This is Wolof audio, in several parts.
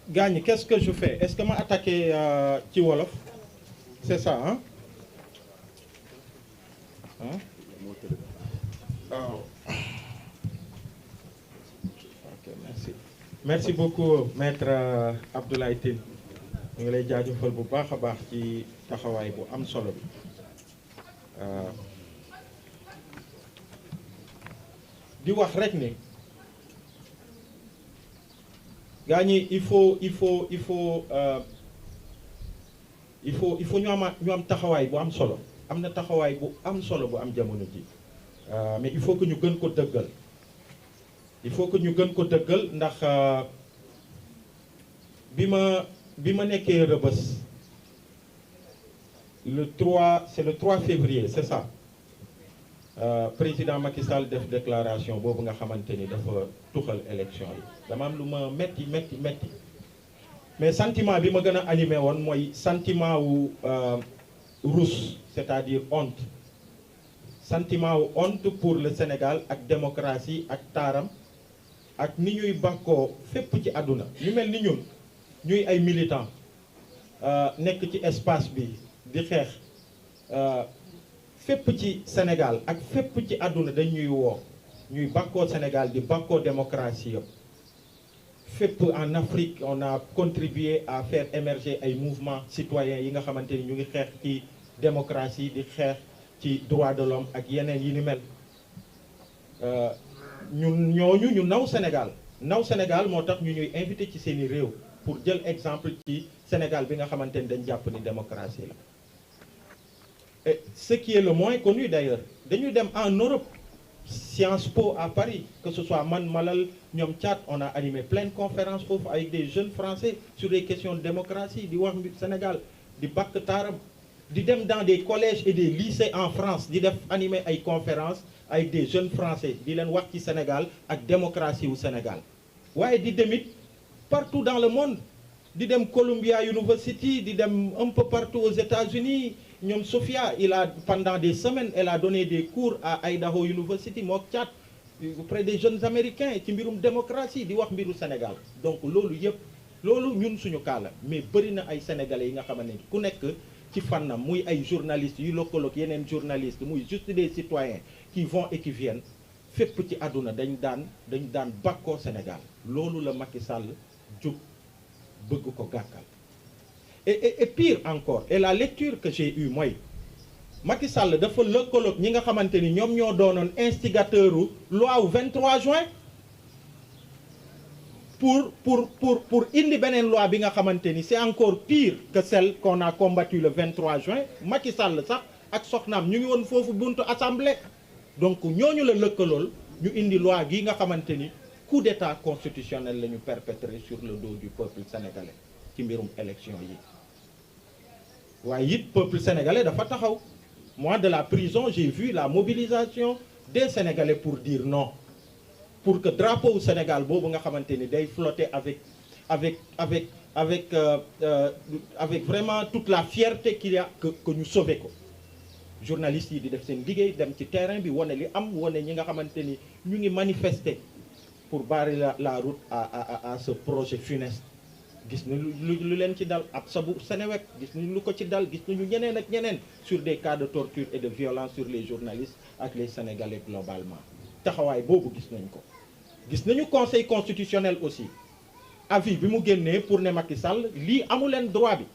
Gagne, qu'est-ce que je fais? Est-ce que m'a attaqué ci wolof? C'est ça, hein? Oh. Ok, merci. Merci beaucoup, maître Abdoulaye Tine. ñu ngi lay jaajëfal bu baax a baax ci taxawaay bu am solo bi. di wax rek ne gaa ñi il faut ñu am taxawaay bu am solo. am na taxawaay bu am solo bu am jamono ji mais il faut que ñu gën ko dëggal. il faut que ñu gën ko dëggal ndax bi ma nekkee Rebeuss c'est le 3 février c'est ça président Macky Sall def déclaration boobu nga xamante ni dafa tuxal élection yi dama am lu ma metti mais sentiment bi ma gën a animé woon mooy sentiment wu rousse c'est-à-dire honte sentiment wu honte pour le Sénégal ak démocratie ak taaram ak ni ñuy bàkkoo fépp ci àdduna ñu mel ni ñun ñuy ay militants nekk ci espace bi di xeex fépp ci Sénégal ak fépp ci àdduna dañuy woo ñuy bàkkoo Sénégal di bàkkoo démocratie yëpp fépp en Afrique on a contribué à faire émerger ay mouvements citoyens yi nga xamante ni ñu ngi xeex ci démocratie di xeex ci droits de l'homme ak yeneen yi ni mel ñun ñooñu ñu naw Sénégal moo tax ñu ñuy invité ci seeni réew pour jël exemple ci Sénégal bi nga xamante ni dañ jàpp ni démocratie la et ce qui est le moins connu d'ailleurs dañuy dem en Europe Sciences Po à Paris que ce soit man Malal ñoom Thiat on a animé plein de conférences foofu avec des jeunes français sur des questions de démocratie di wax Sénégal di bakk taaram di dem dans des collèges et des lycées en France di def animer ay conférences avec des jeunes français di leen wax ci Sénégal ak démocratie wu Sénégal waaye di demit partout dans le monde di dem Columbia University di dem un peu partout aux États-Unis ñoom Sophia pendant des semaines elle a donné des cours à Idaho University mook Thiat auprès des jeunes américains ci mbirum démocratie di wax mbiru Sénégal donc loolu yëpp loolu ñun suñu kaala mais bëri na ay sénégalais yi nga xamante ne ku nekk ci fànnam muy ay journalistes yu lëkkaloog yeneen journalistes muy juste des citoyens qui vont et qui viennent fépp ci àdduna dañ daan bàkkoo Sénégal loolu la Macky Sall jug bëgg ko gàkkal et pire encore et la lecture que j'ai eue mooy Macky Sall dafa lëkkaloog ñi nga xamante ni ñoom ñoo doonoon instigateur u loi wu 23 juin pour indi beneen loi bi nga xamante ni c'est encore pire que celle qu'on a combattu le 23 juin Macky Sall sax ak soxnaam ñu ngi woon foofu buntu assemblée donc ñooñu la lëkkalool ñu indi loi gi nga xamante ni coup d'état constitutionnel la ñu perpétré sur le dos du peuple sénégalais ci mbirum élection yi waaye it peuple sénégalais dafa taxaw moi de la prison j'ai vu la mobilisation des Sénégalais pour dire non pour que drapeau au Sénégal boobu nga xamante ni day flotter avec vraiment toute la fierté qu'il y a que ñu sauver ko journalistes yi di def seen liggéey dem ci terrain bi wane li am wane ñi nga xamante ni ñu ngi manifester pour barrer la route à ce projet funeste gis nañu lu leen ci dal ab sabu Seneweb gis nañu lu ko ci dal gis nañu ñeneen ak ñeneen sur des cas de torture et de violence sur les journalistes ak les Sénégalais globalement taxawaay boobu gis nañ ko gis nañu conseil constitutionnel aussi avis bi mu génnee pour ne Macky Sall lii amu leen droit bi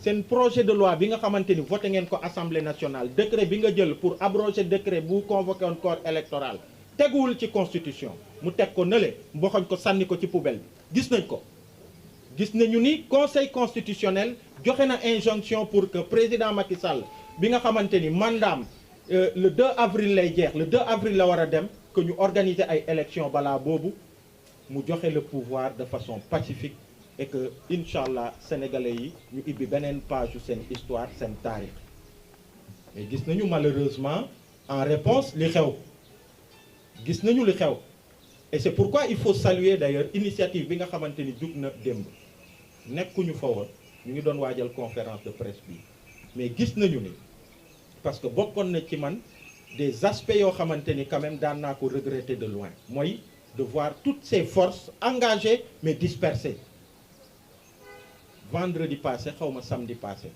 seen projet de loi bi nga xamante ni voté ngeen ko assemblée nationale décret bi nga jël pour abroger décret bu convoqué woon corps électoral teguwul ci constitution mu teg ko nële mboxoñ ko sànni ko ci poubelle bi gis nañ ko gis nañu ni conseil constitutionnel joxe na injonction pour que président Macky Sall bi nga xamante ni mandaam le 2 avril lay jeex le 2 avril la war a dem que ñu organiser ay élections balaa boobu mu joxe le pouvoir de façon pacifique et que incha allah sénégalais yi ñu ibbi beneen page yu seen histoire seen taarix mais gis nañu malheureusement en réponse li xew gis nañu li xew et c'est pourquoi il faut saluer d'ailleurs initiative bi nga xamante ni jug na démb nekkuñu fa woon ñu ngi doon waajal conférence de presse bi mais gis nañu ni parce que bokkoon na ci man des aspects yoo xamante ni quand même daan naa ko regretter de loin mooy de voir toutes ces forces engagées mais dispersées. Vendredi passé xawma samedi passé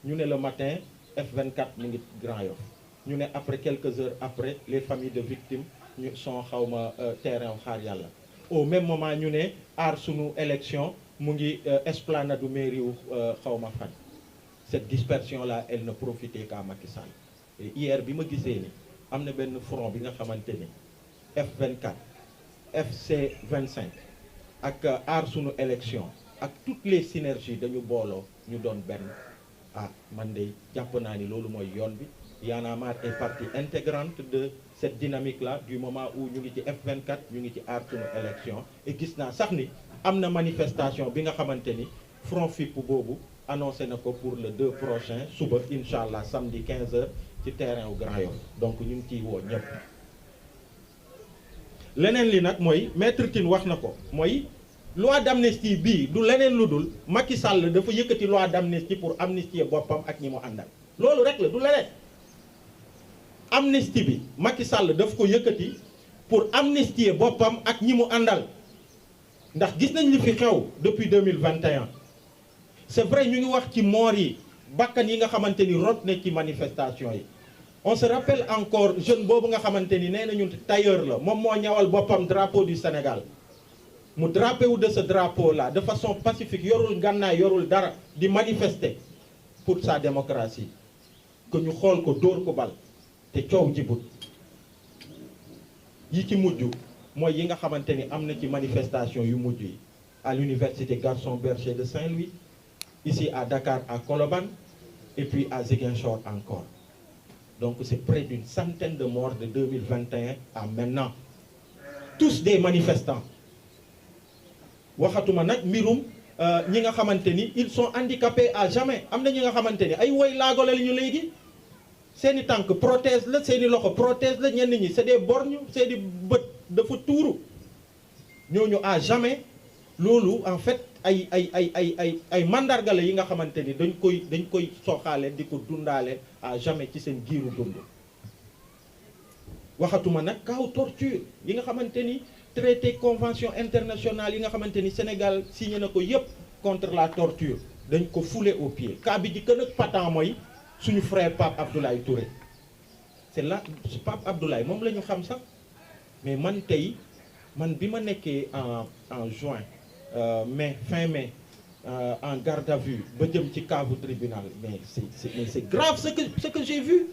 ñu ne le matin F24 mu ngi Grand Yoff ñu ne après quelques heures après les familles de victimes ñu sont xawma terrain wu Xaar Yàlla. Au même moment ñu ne aar sunu élection mu ngi esplanade du mairie wu xawma fan. Cette dispersion là elle ne profitait qu'à Macky Sall. Et hier bi ma gisee ni am na benn front bi nga xamante ni F24 FC25 ak aar sunu élection ak toutes les synergies dañu booloo ñu doon benn man de jàpp naa ni loolu mooy yoon bi. Y'en a marre est partie intégrante de cette dynamique là du moment où ñu ngi ci F24 ñu ngi ci aar sunu élection et gis naa sax ni am na manifestation bi nga xamante ni front FIP boobu annoncé na ko pour le 2 prochain suba incha allah samedi 15h ci terrain wu Grand Yoff donc ñu ngi ciy woo ñëpp. leneen li nag mooy maître Tine wax na ko mooy loi d'amnistie bii du leneen lu dul Macky Sall dafa yëkkati loi d'amnistie pour amnistier boppam ak ñi mu àndal loolu rek la du leneen. amnistie bi Macky Sall daf ko yëkkati pour amnistier boppam ak ñi mu àndal ndax gis nañ li fi xew depuis 2021 c'est vrai ñu ngi wax ci moor yi bakkan yi nga xamante ni rot na ci manifestation yi on se rappelle encore jeune boobu nga xamante ni nee nañu tailleur la moom moo ñawal boppam drapeau du Sénégal mu drapé wu de ce drapeau là de façon pacifique yorul ngànnaay yorul dara di manifester pour sa démocratie que ñu xool ko dóor ko bal te coow jibut yi ci mujj mooy yi nga xamante ni am na ci manifestation yu mujj yi à l'université Gaston Berger de Saint-Louis ici à Dakar à Colobane et puis à Ziguinchor encore donc c'est près d'une centaine de morts de 2021 à maintenant tous des manifestants waxatuma nag mbirum ñi nga xamante ni ils sont handicapés à jamais am na ñi nga xamante ni ay woy laagole la ñu léegi seeni tànk prothèse la seeni loxo prothèse la ñenn ñi c'est des borgnes seeni bët dafa tuuru ñooñu à jamais loolu en fait ay mandarga la yi nga xamante ni dañ koy soxaale di ko dundaale à jamais ci seen giiru dund waxatuma nag kaw torture yi nga xamante ni traité convention internationale yi nga xamante ni Sénégal signé na ko yépp contre la torture dañ ko foulé aux pieds cas bi di gën a patent mooy suñu frère Pape Abdoulaye Touré c'est là Pape Abdoulaye moom la ñu xam sax mais man tey man bi ma nekkee en juin fin mai en garde à vue ba jëm ci cave tribunal mais c'est grave ce que j'ai vu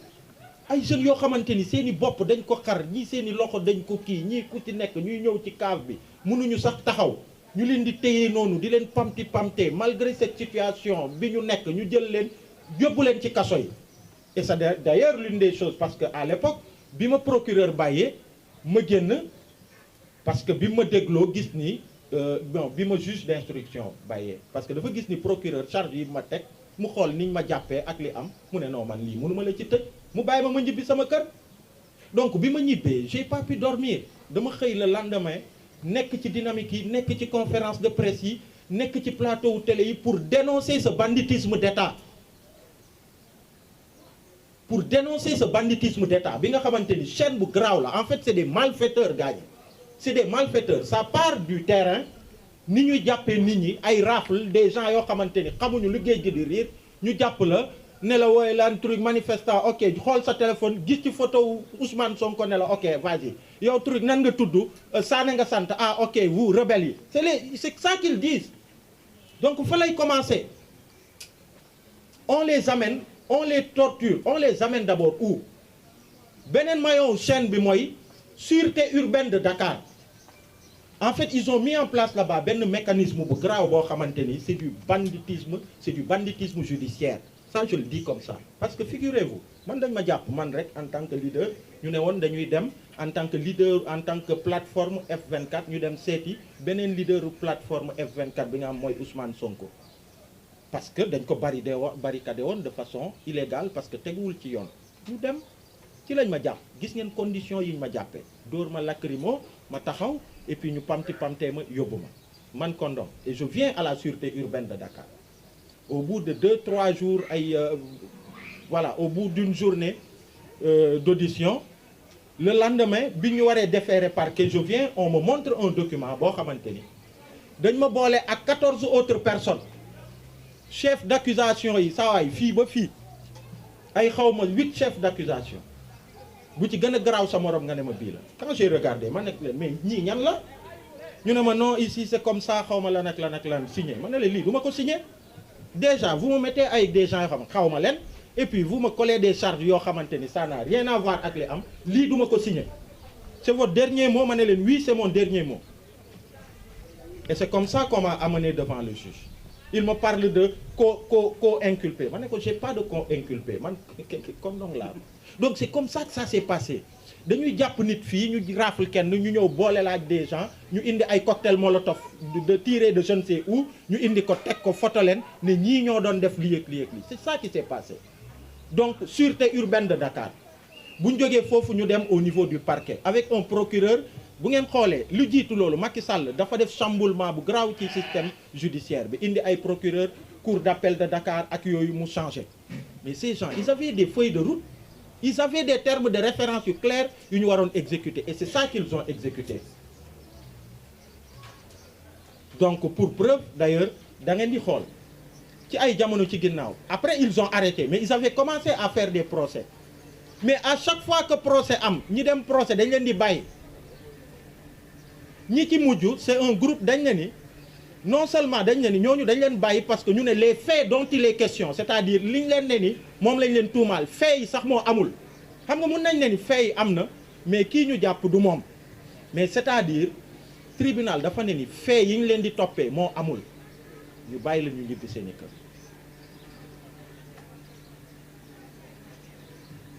ay jeunes yoo xamante ni seen i bopp dañ ko xar ñii seen i loxo dañ ko kii ñii ku ci nekk ñuy ñëw ci cave bi mënuñu sax taxaw ñu leen di téye noonu di leen pamte malgré cette situation bi ñu nekk ñu jël leen yóbbu leen ci kaso yi et c'est d'ailleurs l'une des choses parce que à l'époque bi ma procureur bàyyee ma génn parce que bi ma dégloo gis ni bon bi ma juge d'instruction bàyyee parce que dafa gis ni procureur charge yi ma teg mu xool niñ ma jàppee ak li am mu ne non man lii mënuma la ci tëj mu bàyyi ma ñibbi sama kër donc bi ma ñibbee j'ai pas pu dormir dama xëy le lendemain nekk ci dynamique yi nekk ci conférence de presse yi nekk ci plateau télé yi pour dénoncer ce banditisme d'État bi nga xamante ni chaîne bu graaw la en fait c'est des malfaiteurs gaañ c'est des malfaiteurs ça part du terrain ni ñuy jàppee nit ñi ay rafle des gens yoo xamante ni xamuñu lu géej gi di riir ñu jàpp la ne la wooye lan truc manifestant ok xool sa téléphone gis ci photo Ousmane Sonko ne la ok vas-y yow truc nan nga tudd Sané nga sant ah ok vous rebelles yi c'est ça qu'ils disent donc fa lay commencer on les amène on les torture on les amène d'abord où beneen maillon chaîne bi mooy sûreté urbaine de Dakar en fait ils ont mis en place là-bas benn mécanisme bu grave boo xamante ni c'est du banditisme judiciaire ça je le dis comme ça parce que figurez-vous man dañ ma jàpp man rek en tant que leader ñu ne woon dañuy dem en tant que leader en tant que plateforme F24 ñu dem seeti beneen leaderu plateforme F24 bi nga xam mooy Ousmane Sonko parce que dañ ko barricadé woon de façon illégale parce que teguwul ci yoon ñu dem ci lañ ma jàpp gis ngeen condition yi ñu ma jàppee dóor ma lacrymo ma taxaw et puis ñu pamtee ma yóbbu ma man Kondong et je viens à la sûreté urbaine de Dakar au bout de 2-3 jours voilà au bout d'une journée d'audition le lendemain bi ñu waree déférer parquet je viens on me montre un document boo xamante ni dañ ma boole ak 14 autres personnes chef d'accusation yi saawaay fii ba fii ay xawma 8 chefs d'accusation bu ci gën a garaaw sa morom nga ne ma bii la quand j'ai regardé ma nekk leen mais ñii ñan la ñu ne ma non ici c'est comme ça xawma lan ak lan ak lan signé ma ne leen lii du ma ko signé déjà vous me mettez avec des gens yoo xam xawma leen et puis vous me collez des charges yoo xamante ni ça n'a rien à voir ak li am lii du ma ko signé c'est votre dernier mot ma ne leen oui c'est mon dernier mot et c'est comme ça qu'on m'a amené devant le juge il me parle de co-inculpé ma ne ko j'ai pas de co-inculpé man comme donc là donc c'est comme ça que ça s'est passé dañuy jàpp nit fii ñu rafle kenn ñu ñëw boole la ak des gens ñu indi ay cocktail molotov de tirer de je ne sais où ñu indi ko teg ko photo leen ne ñii ñoo doon def lii ak lii ak lii c'est ça qui s'est passé donc sûreté urbaine de Dakar bu ñu jógee foofu ñu dem au niveau du parquet avec un procureur bu ngeen xoolee lu jiitu loolu Macky Sall dafa def chamboulement bu graaw ci système judiciaire bi indi ay procureur cour d'appel de Dakar ak yooyu mu changé mais ces gens ils avaient des feuilles de route ils avaient des termes de référence yu clairs yu ñu waroon exécuter et c'est ça qu'ils ont exécuté donc pour preuve d'ailleurs da ngeen di xool ci ay jamono ci ginnaaw après ils ont arrêté mais ils avaient commencé à faire des procès mais à chaque fois que procès am ñi dem procès dañ leen di bàyyi ñi ci mujj c'est un groupe dañ ne ni non seulement dañ ne ni ñooñu dañ leen bàyyi parce que ñu ne les faits dont il est question c'est-à-dire liñ leen ne ni moom lañ leen tuumaal faits yi sax moo amul xam nga mun nañ ne ni faits yi am na mais kii ñu jàpp du moom mais c'est-à-dire tribunal dafa ne ni faits yi ñu leen di toppee moo amul ñu bàyyi la ñu ñibbi seeni kër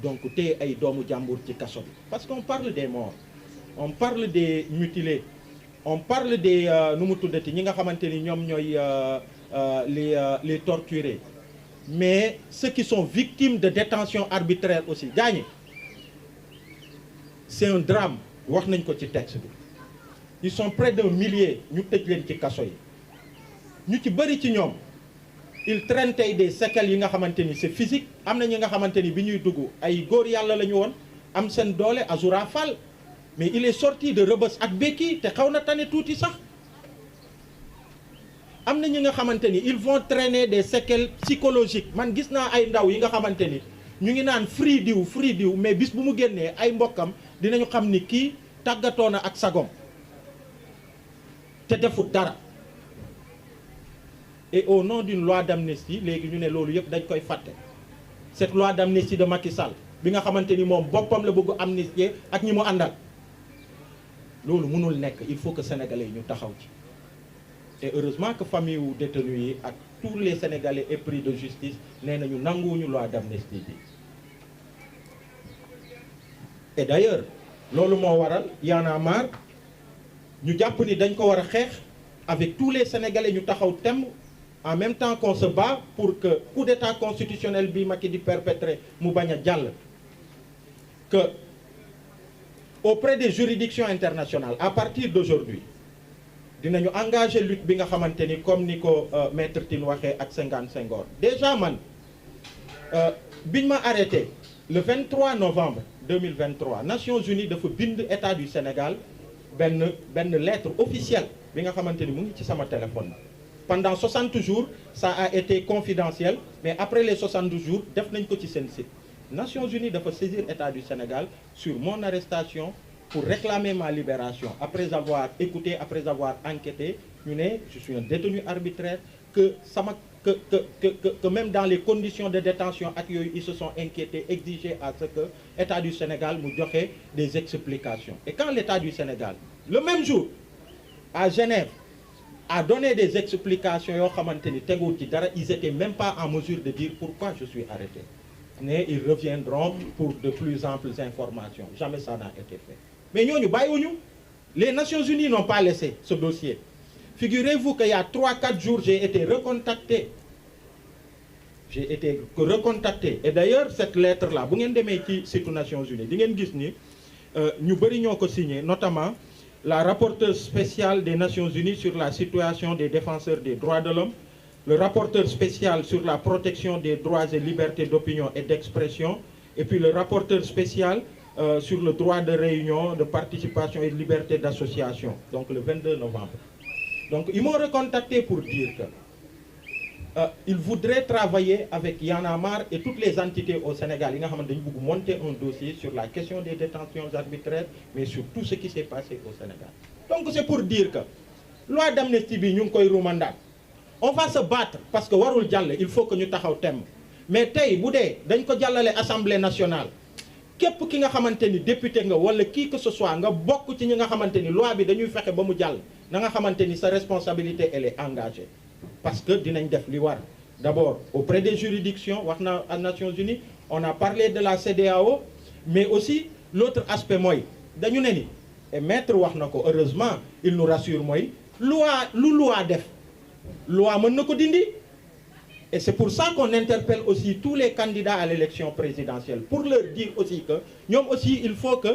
donc tey ay doomu jàmbur ci kaso bi parce qu'on parle des morts on parle des mutilés on parle des nu mu tuddati ñi nga xamante ni ñoom ñooy les torturés mais ceux qui sont victimes de détention arbitraire aussi gaañi c'est un drame wax nañ ko ci texte bi ils sont près d'un millier ñu tëj leen ci kaso yi ñu ci bëri ci ñoom ils traînent tey des séquelles yi nga xamante ni c'est physique am na ñi nga xamante ni bi ñuy dugg ay góor yàlla la ñu woon am seen doole Azoura Fall mais il est sorti de Rebeuss ak béquille te xaw na tane tuuti sax am na ñi nga xamante ni ils vont traîner des séquelles psychologiques man gis naa ay ndaw yi nga xamante ni ñu ngi naan free diw mais bis bu mu génnee ay mbokkam dinañu xam ni kii tàggatoo na ak sagom te defut dara et au nom d'une loi d'amnistie léegi ñu ne loolu yëpp dañ koy fàtte cette loi d'amnistie de Macky Sall bi nga xamante ni moom boppam la bëgg amnistier ak ñi mu àndal loolu mënul nekk il faut que sénégalais yi ñu taxaw ci et heureusement que famille wu détenus yi ak tous les sénégalais épris de justice nee nañu nanguwuñu loi d'amnistie bi et d'ailleurs loolu moo waral Y en a marre ñu jàpp ni dañ ko war a xeex avec tous les sénégalais ñu taxaw temm en même temps qu'on se bat pour que coup d'état constitutionnel bi Macky di perpétrer mu bañ a jàll que auprès des juridictions internationales à partir d'aujourd'hui dinañu engager lutte bi nga xamante ni comme ni ko maître Tine waxee ak Senghor déjà man biñ ma arrêté le 23 novembre 2023 Nations Unies dafa bind État du Sénégal benn lettre officielle bi nga xamante ni mu ngi ci sama téléphone pendant 60 jours ça a été confidentiel mais après les 72 jours def nañ ko ci seen site Nations Unies dafa saisir État du Sénégal sur mon arrestation pour réclamer ma libération après avoir écouté après avoir enquêté ñu ne je suis un détenu arbitraire que même dans les conditions de détention ak yooyu ils se sont inquiétés exiger à ce que État du Sénégal mu joxe des explications et quand l'État du Sénégal le même jour à Genève a donné des explications yoo xamante ni teguwul ci dara ils étaient même pas en mesure de dire pourquoi je suis arrêté mais ils reviendront pour de plus amples informations jamais ça n'a été fait mais ñooñu bàyyiwuñu les Nations Unies n'ont pas laissé ce dossier figurez-vous qu'il y a 3-4 jours j'ai été recontacté et d'ailleurs cette lettre là bu ngeen demee ci site Nations Unies di ngeen gis ni ñu bëri ñoo ko signé notamment la rapporteure spéciale des Nations Unies sur la situation des défenseurs des droits de l'homme, le rapporteur spécial sur la protection des droits et libertés d'opinion et d'expression, et puis le rapporteur spécial sur le droit de réunion, de participation et de liberté d'association, donc le 22 novembre. Donc ils m'ont recontacté pour dire que ils voudraient travailler avec Y'en a marre et toutes les entités au Sénégal. Ils vont monter un dossier sur la question des détentions arbitraires, mais sur tout ce qui s'est passé au Sénégal. Donc c'est pour dire que loi d'amnistie, on va se battre parce que warul Diallo, il faut que nous taxaw thème. Mais tay boudé dañ ko jallalé Assemblée nationale. Képp ki nga xamanteni député nga wala qui que ce soit nga bokk ci ñi nga xamanteni loi bi dañuy fexé ba mu jall na nga xamanteni sa responsabilité elle est engagée. Parce que dinañ def li war d'abord auprès des juridictions waxna aux Nations Unies on a parlé de la CEDEAO mais aussi l'autre aspect moy dañu né ni et maître wax nako heureusement il nous rassure moy loi def loi mën nako dindi. Et c'est pour ça qu'on interpelle aussi tous les candidats à l'élection présidentielle pour leur dire aussi que nous aussi il faut que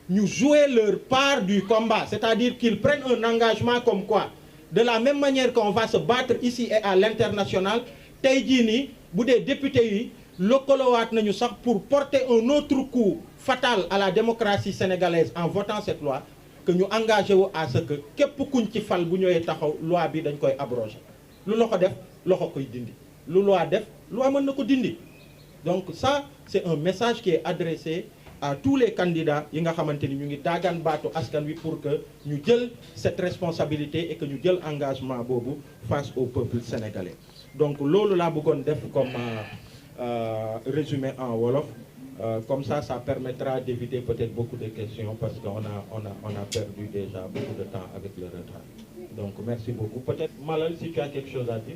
nous jouions leur part du combat, c'est-à-dire qu'ils prennent un engagement comme quoi de la même manière qu'on va se battre ici et à l'international, tey jii nii bu dee député yi lëkkalowaat nañu sax pour porter un autre coup fatal à la démocratie sénégalaise en votant cette loi que nous engageons à ce que képp kuñ ci fal bu ñëwee taxaw loi bi dañ koy abroger lu loxo def loxo koy dindi. Lu loi def loi mën na ko dindi. Donc ça c'est un message qui est adressé à tous les candidats yi nga xamanteni ñu ngi daagaan baatu askan wi pour que ñu jël cette responsabilité et que ñu jël engagement bobu face au peuple sénégalais. Donc lolu la bëggoon def comme résumé en wolof. Comme ça permettra d'éviter peut-être beaucoup de questions parce qu'on a perdu déjà beaucoup de temps avec le retard. Donc merci beaucoup. Peut-être Malal, si tu as quelque chose à dire.